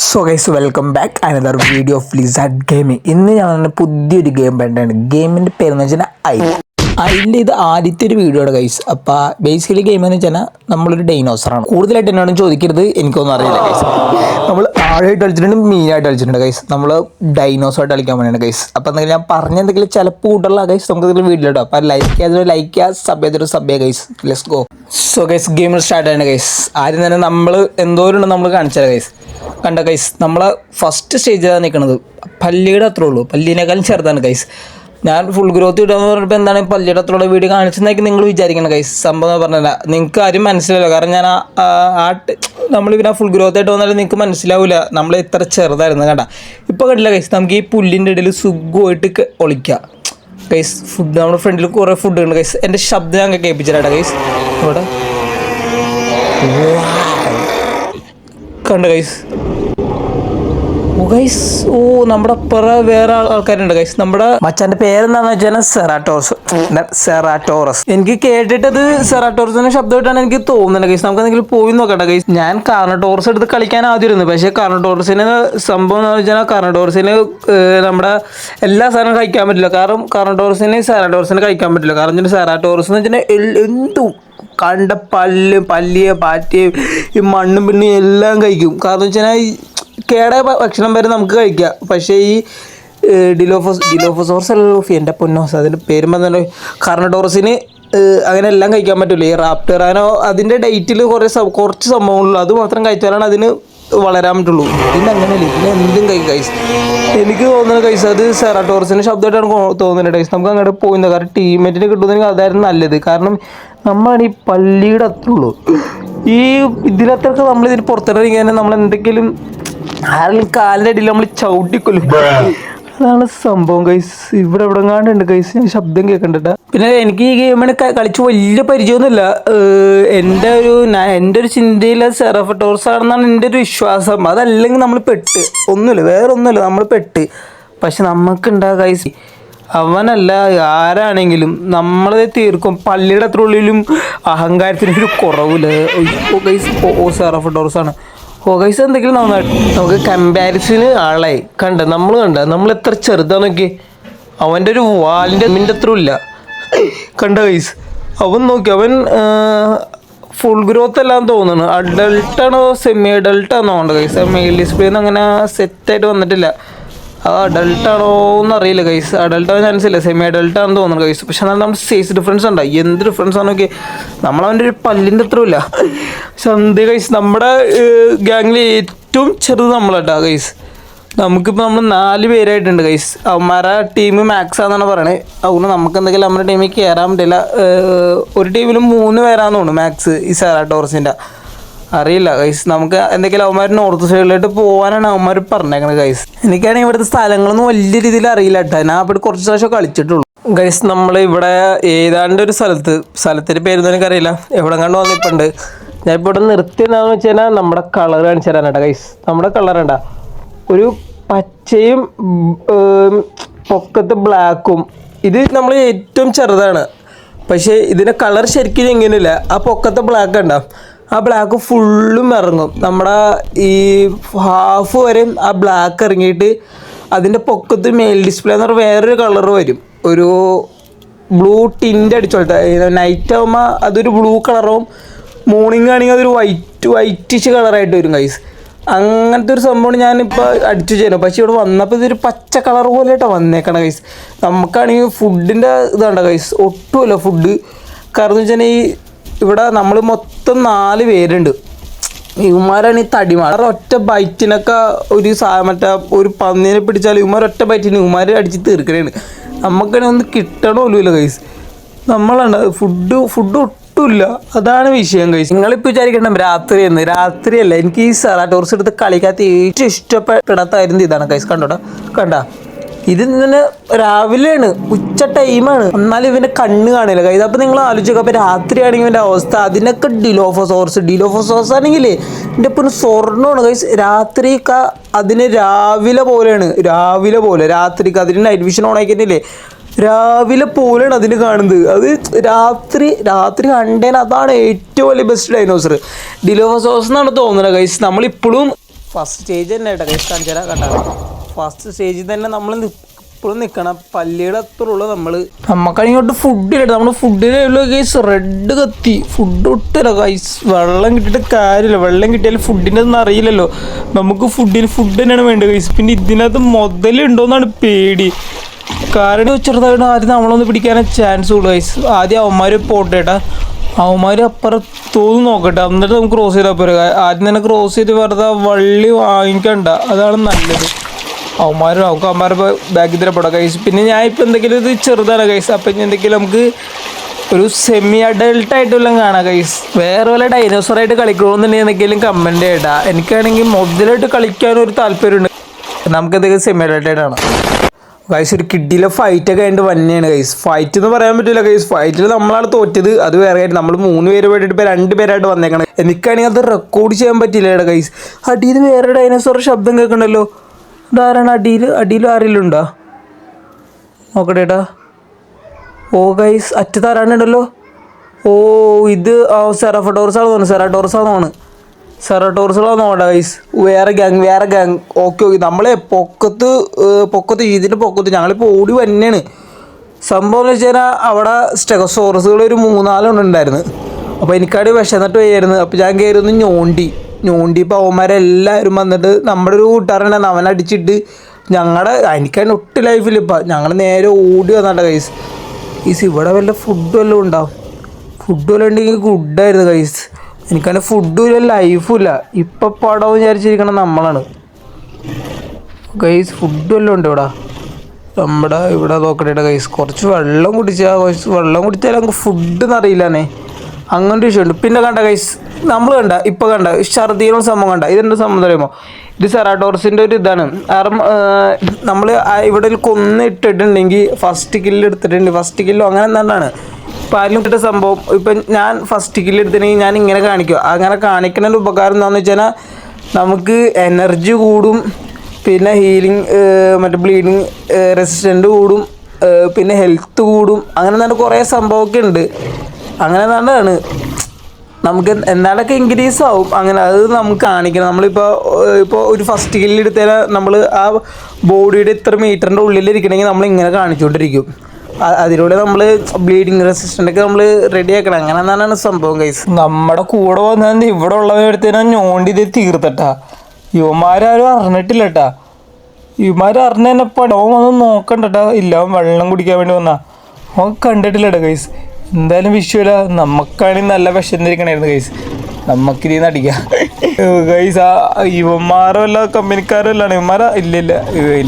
So guys welcome back another video of lizard gaming. ഇന്ന് ഞാൻ പുതിയൊരു ഗെയിം വേണ്ടാണ്. ഗെയിമിൻ്റെ പേരെന്ന് വെച്ചാൽ അതിൻ്റെ ഇത് ആദ്യത്തെ ഒരു വീഡിയോയുടെ ഗൈസ്. അപ്പോൾ ബേസിക്കലി ഗെയിം എന്ന് വെച്ചാൽ നമ്മളൊരു ഡൈനോസറാണ്. കൂടുതലായിട്ട് എന്നോട് ചോദിക്കരുത്, എനിക്കൊന്നും അറിയില്ല ഗൈസ്. നമ്മൾ ആഴമായിട്ട് കളിച്ചിട്ടുണ്ട്, മീനായിട്ട് കളിച്ചിട്ടുണ്ട് ഗൈസ്. നമ്മൾ ഡൈനോസറായിട്ട് കളിക്കാൻ വേണ്ടിയാണ് ഗൈസ്. അപ്പോൾ എന്തെങ്കിലും ഞാൻ പറഞ്ഞ എന്തെങ്കിലും ചിലപ്പോൾ കൂട്ടുള്ള ഗൈസ് നമുക്ക് എന്തെങ്കിലും വീഡിയോ ഇട്ടോ. അപ്പോൾ ലൈക്ക് ചെയ്യുക, സബ് ചെയ്തൊരു സബ് ചെയ്യുക guys. Let's go. So guys game start ആണ് ഗൈസ്. ആദ്യം തന്നെ നമ്മൾ എന്തോരം നമ്മൾ കാണിച്ചാൽ ഗൈസ്. കണ്ട ഗൈസ്, നമ്മൾ ഫസ്റ്റ് സ്റ്റേജിലാണ് നിൽക്കുന്നത്. പല്ലിയുടെ അത്രേ ഉള്ളൂ, പല്ലിനേക്കാളും ചെറുതാണ് ഗൈസ്. ഞാൻ ഫുൾ ഗ്രോത്ത് ഇടാന്ന് പറഞ്ഞപ്പോൾ എന്താണ് പല്ലിയുടെ അത്രയുള്ള വീഡിയോ കാണിച്ചെന്നൊക്കെ നിങ്ങൾ വിചാരിക്കണം ഗൈസ്. സംഭവം പറഞ്ഞില്ല, നിങ്ങൾക്ക് ആരും മനസ്സിലാവില്ല. കാരണം ഞാൻ നമ്മളിവിടെ ഫുൾ ഗ്രോത്ത് ആയിട്ട് വന്നാലും നിങ്ങൾക്ക് മനസ്സിലാവില്ല നമ്മൾ എത്ര ചെറുതായിരുന്നു. കണ്ട ഇപ്പോൾ കണ്ടില്ല ഗൈസ്, നമുക്ക് ഈ പുല്ലിൻ്റെ ഇടയിൽ സുഖമായിട്ട് ഒളിക്കാം ഗൈസ്. ഫുഡ് നമ്മുടെ ഫ്രണ്ടിൽ കുറേ ഫുഡ് ഉണ്ട് ഗൈസ്. എൻ്റെ ശബ്ദം ഞങ്ങൾ കേൾപ്പിച്ചിട്ടാ ഗൈസ്. ഇവിടെ കണ്ട ഗൈസ്. ഗൈസ് നമ്മുടെ അപ്പുറം വേറെ ആൾക്കാരുണ്ട് ഗൈസ്. നമ്മുടെ മച്ചാന്റെ പേരെന്താന്ന് വെച്ചാൽ സെറാറ്റോറസ്. എനിക്ക് കേട്ടിട്ടത് സെറാറ്റോറസിന്റെ ശബ്ദമായിട്ടാണ് എനിക്ക് തോന്നുന്നത് ഗൈസ്. നമുക്ക് എന്തെങ്കിലും പോയി നോക്കട്ടെ ഗൈസ്. ഞാൻ കാർണോട്ടോറസ് എടുത്ത് കളിക്കാൻ ആദ്യം ഇരുന്നു. പക്ഷേ കാർണോട്ടോറസിന് സംഭവം എന്ന് വെച്ചാൽ കാർണോട്ടോറസിന് നമ്മുടെ എല്ലാ സാധനവും കഴിക്കാൻ പറ്റില്ല. കാരണം കാർണോട്ടോറസിന് സെറാറ്റോറസിന് കഴിക്കാൻ പറ്റില്ല. കാരണം സെറാറ്റോറസ് എന്ന് വെച്ചാൽ എന്തും കണ്ട പല്ലിയെ പാറ്റയും ഈ മണ്ണും പിന്നും എല്ലാം കഴിക്കും. കാരണം വെച്ചാൽ കേടായ ഭക്ഷണം വരെ നമുക്ക് കഴിക്കാം. പക്ഷേ ഈ ഡിലോഫോസോറസ് അല്ല എൻ്റെ പൊന്നോസ്, അതിൻ്റെ പേരും പറഞ്ഞാൽ കാർണോട്ടോറസിന് അങ്ങനെ എല്ലാം കഴിക്കാൻ പറ്റില്ല. ഈ റാപ്റ്ററാനോ അതിൻ്റെ ഡേറ്റിൽ കുറച്ച് സംഭവങ്ങളുള്ളൂ, അത് മാത്രം കഴിച്ചാലാണ് അതിന് വളരാൻ പറ്റുള്ളൂ. ഇതിന് അങ്ങനെയല്ല, ഇതിന് എന്തും കഴിക്കും. എനിക്ക് തോന്നുന്നത് ഗൈസ് അത് സെറാറ്റോറസിൻ്റെ ശബ്ദമായിട്ടാണ് തോന്നുന്നത് ഗൈസ്. നമുക്ക് അങ്ങോട്ട് പോയില്ല. കാരണം ടീമേറ്റിന് കിട്ടുന്നെങ്കിൽ അതായിരുന്നു നല്ലത്. കാരണം നമ്മളാണ് ഈ പല്ലിയുടെ അത്ര ഉള്ളൂ. ഈ ഇതിലത്രക്ക് നമ്മളിതിന് പുറത്തിറങ്ങി നമ്മൾ എന്തെങ്കിലും ആരെങ്കിലും കാലിൻ്റെ അടിയിൽ നമ്മൾ ചവിട്ടിക്കൊല്ലും. അതാണ് സംഭവം ഗൈസ്. ഇവിടെ എവിടെങ്ങാണ്ടുണ്ട് ഗൈസ്, ഞാൻ ശബ്ദം കേൾക്കണ്ട. പിന്നെ എനിക്ക് ഈ ഗെയിമിന് കളിച്ച് വലിയ പരിചയമൊന്നുമില്ല. എൻ്റെ ഒരു ചിന്തയിൽ സെറാറ്റോറസ് ആണെന്നാണ് എൻ്റെ ഒരു വിശ്വാസം. അതല്ലെങ്കിൽ നമ്മൾ പെട്ട് വേറെ ഒന്നുമില്ല, നമ്മൾ പെട്ട്. പക്ഷെ നമുക്കുണ്ടാ ഗൈസ്, അവനല്ല ആരാണെങ്കിലും നമ്മളത് തീർക്കും. പള്ളിയുടെ അത്ര ഉള്ളിലും അഹങ്കാരത്തിനൊരു കുറവില്ല ഗൈസ്. സെറാറ്റോറസ് ആണ്. ഗൈസ് എന്തെങ്കിലും നന്നായിട്ട് നമുക്ക് കമ്പാരിസന് ആളായി നമ്മൾ എത്ര ചെറുതാന്നൊക്കെ. അവൻ്റെ ഒരു വാലിൻ്റെ അത്ര ഇല്ല. കണ്ട ഗൈസ്, അവൻ നോക്കി, അവൻ ഫുൾ ഗ്രോത്ത് എല്ലാം തോന്നുന്നു. അഡൾട്ടാണോ സെമി അഡൾട്ടാണോ ഉണ്ട് ഗൈസ്. മെയിൽ ഡിസ്പ്ലേന്ന് അങ്ങനെ സെറ്റായിട്ട് വന്നിട്ടില്ല. അത് അഡൾട്ടാണോ എന്നറിയില്ല ഗൈസ്. അഡൾട്ടാണ് ചാൻസ് ഇല്ല, സെമി അഡൾട്ടാണെന്ന് തോന്നുന്നു ഗൈസ്. പക്ഷെ എന്നാൽ നമ്മുടെ സൈസ് ഡിഫറൻസ് ഉണ്ടോ, എന്ത് ഡിഫറൻസ് ആണോക്കെ. നമ്മളവൻ്റെ ഒരു പല്ലിൻ്റെ അത്ര ഇല്ല. സന്ധ്യ ഗൈസ്, നമ്മുടെ ഗ്യാങ്ങിൽ ഏറ്റവും ചെറുത് നമ്മളാട്ടാ ഗൈസ്. നമുക്കിപ്പോൾ നമ്മൾ 4 പേരായിട്ടുണ്ട് ഗൈസ്. അവന്മാരെ ടീം മാക്സ് ആണെന്നാണ് പറയണത്. അതുകൊണ്ട് നമുക്ക് എന്തെങ്കിലും നമ്മുടെ ടീമിൽ കയറാൻ പറ്റില്ല. ഒരു ടീമിലും 3 പേരാന്ന് തോന്നുന്നു മാക്സ് ഈ സെറാറ്റോറസിൻ്റെ. അറിയില്ല ഗൈസ്. നമുക്ക് എന്തെങ്കിലും അവന്മാർ നോർത്ത് സൈഡിലോട്ട് പോകാനാണ് അവന്മാർ പറഞ്ഞേക്കണത് ഗൈസ്. എനിക്കാണെങ്കിൽ ഇവിടുത്തെ സ്ഥലങ്ങളൊന്നും വലിയ രീതിയിൽ അറിയില്ല കേട്ടോ. ഞാൻ അവിടെ കുറച്ച് പ്രാവശ്യം കളിച്ചിട്ടുള്ളൂ ഗൈസ്. നമ്മൾ ഇവിടെ ഏതാണ്ട് ഒരു സ്ഥലത്തിൻ്റെ പേരൊന്നും എനിക്കറിയില്ല, എവിടെ കണ്ട് വന്നിപ്പുണ്ട്. ഞാൻ ഇപ്പോൾ ഇവിടെ നിർത്തിയെന്നാന്ന് വെച്ച് കഴിഞ്ഞാൽ നമ്മുടെ കളർ കാണിച്ചു തരാനാട്ടാ ഗൈസ്. നമ്മുടെ കളർ ഉണ്ടാ ഒരു പച്ചയും പൊക്കത്ത് ബ്ലാക്കും. ഇത് നമ്മൾ ഏറ്റവും ചെറുതാണ്. പക്ഷേ ഇതിൻ്റെ കളർ ശരിക്കും ഇങ്ങനെയില്ല. ആ പൊക്കത്തെ ബ്ലാക്ക് ഉണ്ടാവും, ആ ബ്ലാക്ക് ഫുള്ളും ഇറങ്ങും. നമ്മുടെ ഈ ഹാഫ് വരെയും ആ ബ്ലാക്ക് ഇറങ്ങിയിട്ട് അതിൻ്റെ പൊക്കത്ത് മെയിൽ ഡിസ്പ്ലേ എന്ന് പറഞ്ഞാൽ വേറൊരു കളർ വരും. ഒരു ബ്ലൂ ടിൻ്റ് അടിച്ചോളത്തെ. നൈറ്റ് ആകുമ്പോൾ അതൊരു ബ്ലൂ കളറാവും, മോർണിംഗ് ആണെങ്കിൽ അതൊരു വൈറ്റിഷ് കളറായിട്ട് വരും ഗൈസ്. അങ്ങനത്തെ ഒരു സംഭവമാണ് ഞാനിപ്പോൾ അടിച്ചു ചെയ്യുന്നത്. പക്ഷേ ഇവിടെ വന്നപ്പോൾ ഇതൊരു പച്ച കളർ പോലെ ആയിട്ടാണ് വന്നേക്കണം ഗൈസ്. നമുക്കാണെങ്കിൽ ഫുഡിൻ്റെ ഇതാണ്ട ഗൈസ്, ഒട്ടുമല്ല ഫുഡ്. കാരണം എന്ന് വെച്ചാൽ ഇവിടെ നമ്മൾ മൊത്തം 4 പേരുണ്ട്. ഇവന്മാരാണ് ഈ തടിമാർ. ഒറ്റ ബൈറ്റിനൊക്കെ ഒരു പന്നീനെ പിടിച്ചാൽ ഇവന്മാർ ഒറ്റ ബൈറ്റിന് ഇവന്മാർ അടിച്ച് തീർക്കണേണ്. നമുക്കാണെങ്കിൽ ഒന്ന് കിട്ടണമല്ലോ ഗൈസ്. നമ്മളാണ് ഫുഡ് ഒട്ടുമില്ല. അതാണ് വിഷയം ഗൈസ്. നിങ്ങളിപ്പോൾ വിചാരിക്കണം രാത്രിയല്ല. എനിക്ക് ഈ സെറാറ്റോറസ് എടുത്ത് കളിക്കാത്ത ഏറ്റവും ഇഷ്ടപ്പെടാത്തായിരുന്നു ഇതാണ് ഗൈസ്. കണ്ട ഇത് ഇങ്ങനെ രാവിലെയാണ്, ഉച്ച ടൈമാണ്, എന്നാലും ഇവൻ്റെ കണ്ണ് കാണില്ല ഗൈസ്. അപ്പോൾ നിങ്ങൾ ആലോചിക്കുക, അപ്പോൾ രാത്രിയാണെങ്കിൽ ഇവൻ്റെ അവസ്ഥ. അതിനൊക്കെ ഡിലോഫോസോറസ് ആണെങ്കിൽ എൻ്റെ ഇപ്പം സ്വർണ്ണമാണ് ഗൈസ്. രാത്രിക്ക് അതിന് രാവിലെ പോലെയാണ്, രാത്രിക്ക് അതിന് നൈറ്റ് വിഷൻ ഓണാക്കിയിട്ടില്ലേ, രാവിലെ പോലെയാണ് അതിന് കാണുന്നത്. അത് രാത്രി കണ്ടേന് അതാണ് ഏറ്റവും വലിയ ബെസ്റ്റ് ഡൈനോസർ. ഡിലോഫോസോറസ് എന്നാണ് തോന്നുന്നത് ഗൈസ്. നമ്മളിപ്പോഴും ഫസ്റ്റ് സ്റ്റേജ് തന്നെ കേട്ടോ ഗൈസ് കാണിച്ചാൽ കണ്ടാ ഫസ്റ്റ് സ്റ്റേജിൽ തന്നെ നമ്മൾ ഇപ്പോഴും നിൽക്കണം പള്ളിയുടെ അത്ര ഉള്ളൂ നമുക്കങ്ങോട്ട് ഫുഡിലിട്ട് നമ്മൾ ഫുഡിലുള്ള ഗൈസ് റെഡ് കത്തി ഫുഡ് ഇട്ടില്ല ഗൈസ് വെള്ളം കിട്ടിയിട്ട് കാര്യമില്ല വെള്ളം കിട്ടിയാലും ഫുഡിൻ്റെ ഒന്നും അറിയില്ലല്ലോ നമുക്ക് ഫുഡ് തന്നെയാണ് വേണ്ടത് ഗൈസ് പിന്നെ ഇതിനകത്ത് മുതലുണ്ടോയെന്നാണ് പേടി കാരണം ചെറുതായിട്ട് ആദ്യം നമ്മളൊന്ന് പിടിക്കാനേ ചാൻസ് ഉള്ളൂ ഗൈസ് ആദ്യം അവന്മാർ പോട്ടേട്ടാ അവന്മാർ അപ്പുറത്തോന്ന് നോക്കട്ടെ എന്നിട്ട് നമുക്ക് ക്രോസ് ചെയ്താൽ പോരെ ആദ്യം തന്നെ ക്രോസ് ചെയ്ത് വെറുതെ വള്ളി വാങ്ങിക്കണ്ട അതാണ് നല്ലത് അവന്മാരുടെ ബാക്കിൽ തന്നെ പോടാം ഗൈസ് പിന്നെ ഞാൻ ഇപ്പം എന്തെങ്കിലും ഇത് ചെറുതാണ് ഗൈസ് അപ്പം ഇനി എന്തെങ്കിലും നമുക്ക് ഒരു സെമി അഡൾട്ട് ആയിട്ടുള്ള കാണാം ഗൈസ് വേറെ വല്ല ഡൈനോസറായിട്ട് കളിക്കണമെന്നുണ്ടെങ്കിൽ എന്തെങ്കിലും കമൻറ്റ് ചെയ്യട്ടാ എനിക്കാണെങ്കിൽ മുതലായിട്ട് കളിക്കാനൊരു താല്പര്യമുണ്ട് നമുക്ക് എന്തെങ്കിലും സെമി അഡൾട്ടായിട്ടാണ് ഗൈസ് ഒരു കിഡിയിലെ ഫൈറ്റൊക്കെ ആയിട്ട് തന്നെയാണ് ഗൈസ് ഫൈറ്റ് എന്ന് പറയാൻ പറ്റില്ല ഗൈസ് ഫൈറ്റിൽ നമ്മളാണ് തോറ്റത് അത് വേറെ ആയിട്ട് നമ്മൾ 3 പേര് വേണ്ടിയിട്ട് ഇപ്പോൾ 2 പേരായിട്ട് വന്നേക്കണം എനിക്കാണെങ്കിൽ അത് റെക്കോർഡ് ചെയ്യാൻ പറ്റില്ല ഗൈസ് അടിയിൽ വേറെ ഡൈനോസറുടെ ശബ്ദം കേൾക്കണല്ലോ ഇതാരാണ് അടിയിൽ ആരെങ്കിലും ഉണ്ടോ നോക്കട്ടെ ഏട്ടാ ഓ ഗൈസ് അറ്റത്താരാണുണ്ടല്ലോ ഓ ഇത് സെറാട്ടോറസാണ് തോന്നുന്നു സെറാട്ടോറസുകളാണ് നോക്കട്ടെ ഗൈസ് വേറെ ഗാങ് ഓക്കെ നമ്മളെ പൊക്കത്ത് ഇതിൻ്റെ പൊക്കത്ത് ഞങ്ങളിപ്പോൾ ഓടി തന്നെയാണ് സംഭവം എന്ന് വെച്ച് കഴിഞ്ഞാൽ അവിടെ സ്റ്റെഗോസോറസുകൾ ഒരു 3-4 ഉണ്ടായിരുന്നു അപ്പോൾ എനിക്കാട് വിശന്നിട്ട് പോയായിരുന്നു അപ്പോൾ ഞാൻ കയറി ഒന്ന് ഞോണ്ടിപ്പോൾ അവന്മാരെല്ലാവരും വന്നിട്ട് നമ്മുടെ ഒരു കൂട്ടുകാരനാണ് അവനടിച്ചിട്ട് എനിക്കതിന് ഒട്ടും ലൈഫിലിപ്പോൾ ഞങ്ങൾ നേരെ ഓടി വന്നിട്ട ഗൈസ് ഇവിടെ വല്ല ഫുഡ് വല്ലതും ഉണ്ടാവും ഫുഡ് വല്ലതും ഉണ്ടെങ്കിൽ ഗുഡായിരുന്നു ഗൈസ് എനിക്കതിന് ഫുഡും ഇല്ല ലൈഫും ഇല്ല ഇപ്പം പടം വിചാരിച്ചിരിക്കണം നമ്മളാണ് ഗൈസ് ഫുഡ് വല്ലതും ഉണ്ട് ഇവിടെ നോക്കട്ടെ ഗൈസ് കുറച്ച് വെള്ളം കുടിച്ചാൽ നമുക്ക് ഫുഡ് എന്നറിയില്ലാന്നേ അങ്ങനത്തെ വിഷയമുണ്ട് പിന്നെ കണ്ട ഗൈസ് നമ്മൾ കണ്ട ഛർദിയുടെ സംഭവം കണ്ട ഇതെന്താ സംഭവം അറിയുമോ ഇത് സെറാട്ടോറസിൻ്റെ ഒരു ഇതാണ് കാരണം നമ്മൾ ഇവിടെ കൊന്നിട്ടിട്ടുണ്ടെങ്കിൽ ഫസ്റ്റ് കില്ലോ അങ്ങനെ എന്താണ് പാലിന് ഇട്ടിട്ട സംഭവം ഇപ്പം ഞാൻ ഫസ്റ്റ് കില്ല് എടുത്തിട്ടുണ്ടെങ്കിൽ ഞാൻ ഇങ്ങനെ കാണിക്കുക അങ്ങനെ കാണിക്കുന്ന ഉപകാരം എന്താണെന്ന് വെച്ചാൽ നമുക്ക് എനർജി കൂടും പിന്നെ ഹീലിംഗ് മറ്റേ ബ്ലീഡിങ് റെസിസ്റ്റൻ്റ് കൂടും പിന്നെ ഹെൽത്ത് കൂടും അങ്ങനെ തന്നെ കുറേ സംഭവമൊക്കെ ഉണ്ട് അങ്ങനെ തന്നെയാണ് നമുക്ക് എന്താണൊക്കെ ഇൻക്രീസ് ആവും അങ്ങനെ അത് നമുക്ക് കാണിക്കണം നമ്മളിപ്പോൾ ഒരു ഫസ്റ്റ് കില്ല് എടുത്താൽ നമ്മൾ ആ ബോഡിയുടെ ഇത്ര മീറ്ററിൻ്റെ ഉള്ളിലിരിക്കണമെങ്കിൽ നമ്മൾ ഇങ്ങനെ കാണിച്ചുകൊണ്ടിരിക്കും അതിലൂടെ നമ്മൾ ബ്ലീഡിങ് റെസിസ്റ്റൻ്റൊക്കെ നമ്മൾ റെഡി ആക്കണം അങ്ങനെ തന്നെയാണ് സംഭവം ഗൈസ് നമ്മുടെ കൂടെ വന്നാൽ ഇവിടെ ഉള്ളവരെടുത്തേനാ ഞോണ്ടി ഇത് തീർത്തട്ടാ യുവമാരും അറിഞ്ഞിട്ടില്ല കേട്ടാ അറിഞ്ഞപ്പോൾ അവൻ വന്ന് നോക്കണ്ടട്ടാ ഇല്ല അവൻ വെള്ളം കുടിക്കാൻ വേണ്ടി വന്നാ അവൻ കണ്ടിട്ടില്ലട്ടാ ഗൈസ് എന്തായാലും വിഷയമില്ല നമുക്കാണെങ്കിൽ നല്ല വിശന്നിരിക്കണായിരുന്നു ഗൈസ് നമുക്കിതിന്ന് അടിക്കാം ഗൈസ് ആ ഇവന്മാരോ അല്ല കമ്പനിക്കാരോ അല്ലാണ് ഇവന്മാരാ ഇല്ല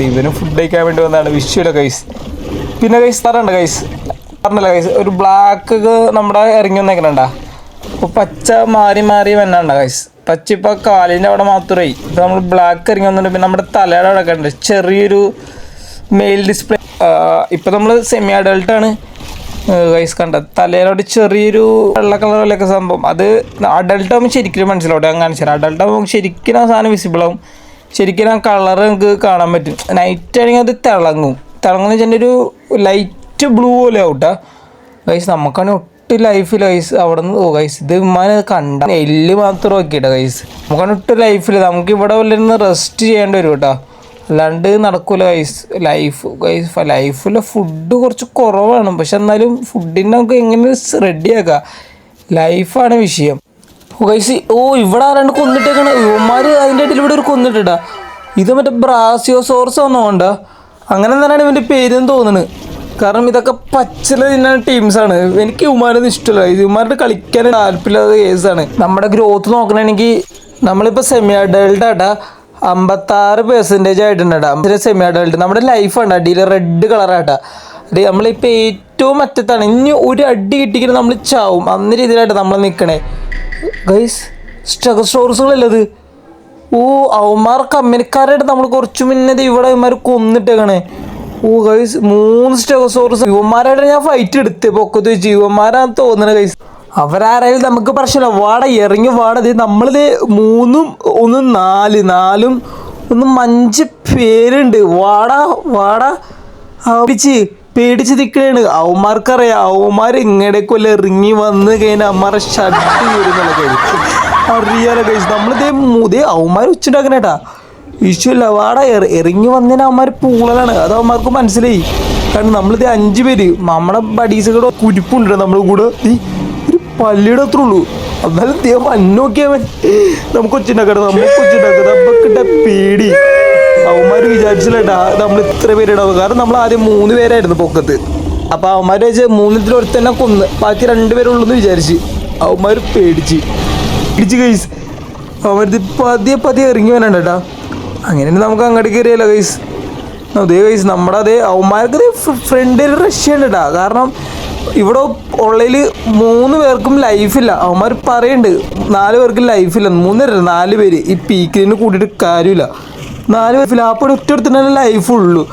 ഇവന് ഫുഡ് കഴിക്കാൻ വേണ്ടി വന്നതാണ് വിഷയമില്ല ഗൈസ് പിന്നെ ഗൈസ് പറഞ്ഞില്ല ഗൈസ് ഒരു ബ്ലാക്ക് നമ്മുടെ ഇറങ്ങി വന്നേക്കണണ്ട അപ്പോൾ പച്ച മാറി വന്നാണ്ട ഗൈസ് പച്ച ഇപ്പോൾ കാലിൻ്റെ അവിടെ മാത്രമായി ഇപ്പോൾ നമ്മൾ ബ്ലാക്ക് ഇറങ്ങി വന്നിട്ട് പിന്നെ നമ്മുടെ തലയുടെ അവിടെ ഒക്കെ ഉണ്ട് ചെറിയൊരു മെയിൽ ഡിസ്പ്ലേ ഇപ്പോൾ നമ്മൾ സെമി അഡൾട്ടാണ് ഗൈസ് കണ്ട തലയിലോട്ട് ചെറിയൊരു വെള്ള കളറിലൊക്കെ സംഭവം അത് അഡൾട്ട് ആകുമ്പോൾ ശരിക്കും മനസ്സിലാവട്ടെ ഞാൻ കാണിച്ചാൽ അഡൾട്ട് ആകുമ്പോൾ ശരിക്കും ആ സാധനം വിസിബിൾ ആവും ശരിക്കും ആ കളർ നമുക്ക് കാണാൻ പറ്റും നൈറ്റ് ആണെങ്കിൽ അത് തിളങ്ങുന്ന വെച്ചാൽ ഒരു ലൈറ്റ് ബ്ലൂ പോലെ ആവട്ടെ ഗൈസ് നമുക്കാണെങ്കിൽ ഒട്ടും ലൈഫിൽ ഗൈസ് അവിടെ നിന്ന് ഗൈസ് ഇത് ഉമ്മാനെ കണ്ട എല്ല് മാത്രം നോക്കിയിട്ടാ ഗൈസ് നമുക്കാണെങ്കിൽ ഒട്ടും ലൈഫിൽ നമുക്ക് ഇവിടെ വല്ലിരുന്ന് റെസ്റ്റ് ചെയ്യേണ്ടി വരും കേട്ടോ അല്ലാണ്ട് നടക്കൂല ലൈഫിലെ ഫുഡ് കുറച്ച് കുറവാണ് പക്ഷെ എന്നാലും ഫുഡിനെ നമുക്ക് എങ്ങനെ റെഡിയാക്കാം ലൈഫാണ് വിഷയം ഗൈസ് ഇവിടെ ആരാണ്ട് കൊന്നിട്ടേക്കാണ് ഇവന്മാർ അതിൻ്റെ ഇടയിൽ ഇവിടെ ഒരു കൊന്നിട്ടാ ഇത് മറ്റേ ബ്രാസിയോസോർസ് ഒന്നും വേണ്ട അങ്ങനെ തന്നെയാണ് ഇവൻ്റെ പേരെന്ന് തോന്നുന്നത് കാരണം ഇതൊക്കെ പച്ചില തിന്നുന്ന ടീംസാണ് എനിക്ക് ഇവന്മാരൊന്നും ഇഷ്ടമല്ല ഇവന്മാരുടെ കളിക്കാൻ താല്പര്യമില്ലാത്ത കേസാണ് നമ്മുടെ ഗ്രോത്ത് നോക്കണമെങ്കിൽ നമ്മളിപ്പോൾ സെമി അഡൾട്ടാട്ടാ 56% ആയിട്ടുണ്ടാ സെമി അഡൾട്ട് നമ്മുടെ ലൈഫാണ് അടിയിൽ റെഡ് കളറാട്ടാ അതെ നമ്മളിപ്പോൾ ഏറ്റവും അറ്റത്താണ് ഇനി ഒരു അടി കിട്ടിക്കഴിഞ്ഞാൽ നമ്മൾ ചാവും അന്ന രീതിയിലായിട്ട് നമ്മൾ നിൽക്കണേ ഗൈസ് സ്റ്റോർസുകളല്ലത് അവന്മാർ കമ്പനിക്കാരായിട്ട് നമ്മൾ കുറച്ച് മുന്നേ ഇവിടെ ഇവന്മാർ കൊന്നിട്ടേക്കണേ ഗൈസ് 3 സ്റ്റെഗോസോറസ് ഇവന്മാരായിട്ട് ഞാൻ ഫൈറ്റ് എടുത്തേ പൊക്കത്ത് വെച്ച് ഇവന്മാരാന്ന് തോന്നണേ ഗൈസ് അവരാരായാലും നമുക്ക് പ്രശ്നമില്ല ഇറങ്ങി നമ്മളിത് 3 1 4 5 പേരുണ്ട് പിടിച്ച് പേടിച്ച് നിൽക്കണേണ്. അവന്മാർക്കറിയാം അവന്മാർ ഇങ്ങടേക്കൊല്ല ഇറങ്ങി വന്ന് കഴിഞ്ഞാൽ അമ്മമാരെ ഷട്ട് വരുന്നുള്ള കഴിയും അറിയാലോ കഴിച്ചു. നമ്മളിതേ അവന്മാർ ഉച്ചുണ്ടാക്കണേട്ടാ വിഷുല്ല വാട ഇറങ്ങി വന്നതിന് അവന്മാർ പൂളലാണ്. അത് അവന്മാർക്ക് മനസ്സിലായി. കാരണം നമ്മളിത് 5 പേര് നമ്മുടെ ബഡീസുകളുടെ കുരിപ്പുണ്ട് നമ്മുടെ കൂടെ. ഒരു പള്ളിയുടെ അത്ര ഉള്ളൂ. എന്നാലും ദൈവം അന്നോക്കിയവൻ നമുക്ക് ഒച്ചുണ്ടാക്കണം. നമുക്കിട്ട പേടി അവന്മാർ വിചാരിച്ചില്ലേട്ടാ നമ്മൾ ഇത്ര പേരിടാവും. കാരണം നമ്മൾ ആദ്യം 3 പേരായിരുന്നു പൊക്കത്ത്. അപ്പോൾ അവന്മാർ വെച്ച് 3-ൽ ഒരുത്തന്നെ കൊന്ന് ബാക്കി 2 പേരുള്ളൂന്ന് വിചാരിച്ച് അവന്മാർ പേടിച്ച് കൈസ്. അവന്മാർ പതിയെ ഇറങ്ങി വരണ്ടേട്ടാ. അങ്ങനെ നമുക്ക് അങ്ങോട്ട് കയറിയല്ലോ കൈസ്. അതേ കൈസ് നമ്മുടെ അതേ അവന്മാർക്ക് ഫ്രണ്ടിൽ റഷ്യ ഉണ്ട് കേട്ടാ. കാരണം ഇവിടെ ഉള്ളതിൽ 3 പേർക്കും ലൈഫില്ല. അവന്മാർ പറയുന്നുണ്ട് 4 പേർക്കും ലൈഫില്ല. 4 പേര് ഈ പീക്കിന് കൂട്ടിയിട്ട് കാര്യമില്ല. 4 പേര് അപ്പോൾ ഒറ്റ തന്നെ ലൈഫുള്ളൂ.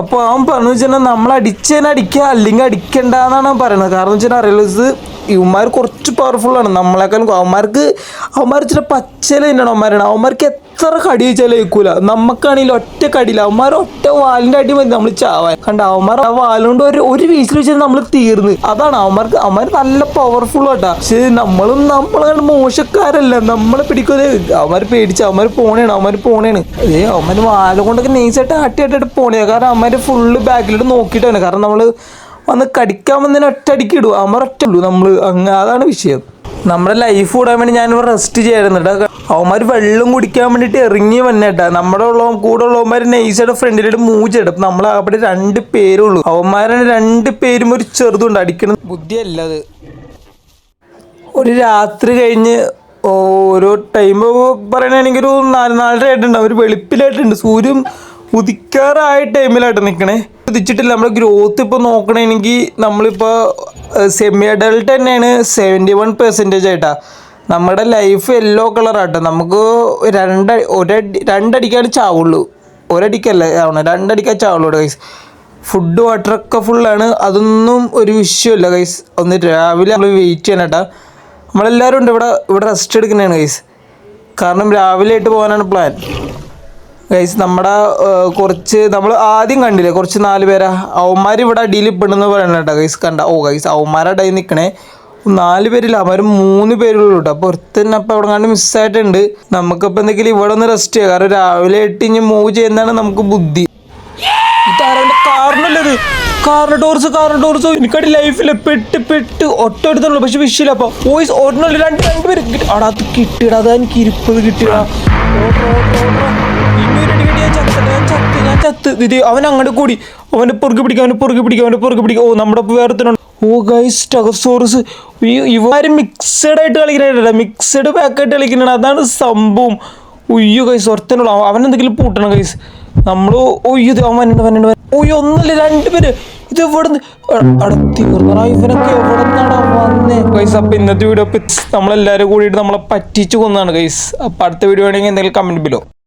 അപ്പോൾ അവൻ പറഞ്ഞു വെച്ചാൽ നമ്മൾ അടിച്ചതിനെ അടിക്കുക അല്ലെങ്കിൽ അടിക്കണ്ട എന്നാണ് പറയണത്. കാരണം വെച്ചാൽ അറിയുള്ളത് ഇവന്മാർ കുറച്ച് പവർഫുള്ളാണ് നമ്മളെക്കാൾ. അവന്മാർ ചില പച്ചല തന്നെയാണ് അവന്മാരാണ്. അവന്മാർക്ക് എത്ര കടി വെച്ചാലും ഏൽക്കൂല. നമുക്കാണെങ്കിൽ ഒറ്റ കടിയില്ല. അവന്മാർ ഒറ്റ വാലിൻ്റെ അടി മതി നമ്മൾ ചാവാൻ. കണ്ട അവന്മാർ ആ വാലുകൊണ്ട് ഒരു വീസിൽ വെച്ചാൽ നമ്മൾ തീർന്ന്. അതാണ് അവന്മാർ നല്ല പവർഫുൾ ആട്ടാ. പക്ഷേ നമ്മളെ മോശക്കാരല്ല. നമ്മളെ പിടിക്കുന്നത് അവന്മാർ പേടിച്ച് അവന്മാർ പോണേണ്. അവന്മാർ വാല കൊണ്ടൊക്കെ നൈസായിട്ട് ആട്ടിയായിട്ട് പോണേ. കാരണം അവന്മാർ ഫുള്ള് ബാക്കിലോട്ട് നോക്കിയിട്ടാണ്. കാരണം നമ്മൾ വന്ന് കടിക്കാൻ വന്നതിന് ഒറ്റയടിക്ക് ഇടും. അവന്മാർ ഒറ്റ ഉള്ളൂ നമ്മൾ. അതാണ് വിഷയം. നമ്മുടെ ലൈഫ് കൂടാൻ വേണ്ടി ഞാനിവിടെ റെസ്റ്റ് ചെയ്യാറുണ്ട്. അവന്മാർ വെള്ളം കുടിക്കാൻ വേണ്ടിയിട്ട് ഇറങ്ങി വന്നേട്ടാ. നമ്മുടെ കൂടെ ഉള്ളവന്മാർ നൈസായിട്ട് ഫ്രണ്ടിലായിട്ട് മൂച്ചെടും. നമ്മൾ അവിടെ 2 പേരുള്ളൂ. അവന്മാരാണ് 2 പേരും ഒരു ചെറുതുണ്ട്. അടിക്കണം ബുദ്ധിയല്ല അത്. ഒരു രാത്രി കഴിഞ്ഞ് ഓരോ ടൈം പറയണമെങ്കിൽ ഒരു 4-4:30 ആയിട്ടുണ്ട്. ഒരു വെളുപ്പിലായിട്ടുണ്ട്. സൂര്യൻ ഉദിക്കാറായ ടൈമിലായിട്ട് നിൽക്കണേ. ഉദിച്ചിട്ടില്ല. നമ്മുടെ ഗ്രോത്ത് ഇപ്പോൾ നോക്കണമെങ്കിൽ നമ്മളിപ്പോൾ സെമി അഡൾട്ട് തന്നെയാണ് 71% ആയിട്ടാ. നമ്മുടെ ലൈഫ് യെല്ലോ കളറാട്ടോ. നമുക്ക് 2 അടിക്കാണ് ചാവുള്ളൂ. ഒരടിക്കല്ല ആവണം, 2 അടിക്കാൻ ചാവുള്ളൂ ഗൈസ്. ഫുഡ് വാട്ടറൊക്കെ ഫുള്ളാണ്. അതൊന്നും ഒരു വിഷയമല്ല ഗൈസ്. ഒന്ന് രാവിലെ നമ്മൾ വെയിറ്റ് ചെയ്യണം കേട്ടോ. നമ്മളെല്ലാവരും ഉണ്ട് ഇവിടെ റെസ്റ്റ് എടുക്കുന്നതാണ് ഗൈസ്. കാരണം രാവിലെ ആയിട്ട് പോകാനാണ് പ്ലാൻ ഗൈസ്. നമ്മുടെ കുറച്ച് നമ്മൾ ആദ്യം കണ്ടില്ലേ കുറച്ച് 4 പേരാ അവന്മാർ ഇവിടെ അടിയിൽ പെണ്ണെന്ന് പറയണ കേട്ടോ ഗൈസ്. കണ്ട ഗൈസ് അവന്മാരുടെ അടിയിൽ നിൽക്കണേ 4 പേരില്ല. അവന്മാർ 3 പേരുള്ളൂ കേട്ടോ. അപ്പോൾ ഒരുത്തന്നെ അപ്പം അവിടെ കണ്ട് മിസ്സായിട്ടുണ്ട്. നമുക്കിപ്പോൾ എന്തെങ്കിലും ഇവിടെ ഒന്ന് റെസ്റ്റ് ചെയ്യാം. കാരണം രാവിലെ ആയിട്ട് ഇനി മൂവ് ചെയ്യുന്നതാണ് നമുക്ക് ബുദ്ധി. ഇതാരവൻ്റെ കാറിനല്ലത് കാറിന് ടോർസ് എനിക്കടി ലൈഫിൽ പെട്ട് ഒറ്റ എടുത്തുള്ളൂ. പക്ഷെ വിഷയില്ല. അപ്പോൾ വോയിസ് ഒരെണ്ണല്ല 2 പേര് അവിടെ അത് കിട്ടിയിടാ. അത് എനിക്ക് 20 കിട്ടിയടാ. ഞാൻ ചത്ത് ഇത് അവൻ അങ്ങോട്ട് കൂടി അവൻ്റെ പുറകെ പിടിക്കുക. ഓ നമ്മുടെ വേറെത്തനുണ്ട്. ഓ ഗൈസ് സ്റ്റഗസോറസ്. ഇവര് മിക്സഡ് ആയിട്ട് കളിക്കണ മിക്സഡ് പാക്കായിട്ട് കളിക്കണ. അതാണ് സംഭവം. ഒയ്യോ ഗൈസ് ഒരുത്തനുള്ള അവനെന്തെങ്കിലും പൂട്ടണം ഗൈസ്. നമ്മൾ ഒയ്യോ അവൻ വന്നിട്ട് ഒയ്യോ ഒന്നല്ല 2 പേര്. ഇത് എവിടെ നിന്ന് ഇവനൊക്കെ എവിടെ നിന്നാണ് വന്നേ ഗൈസ്. അപ്പം ഇന്നത്തെ വീഡിയോ നമ്മളെല്ലാവരും കൂടിയിട്ട് നമ്മളെ പറ്റിച്ച് കൊന്നാണ് ഗൈസ്. അപ്പം അടുത്ത വീഡിയോ വേണമെങ്കിൽ എന്തെങ്കിലും കമൻറ്റ് ബിലോ.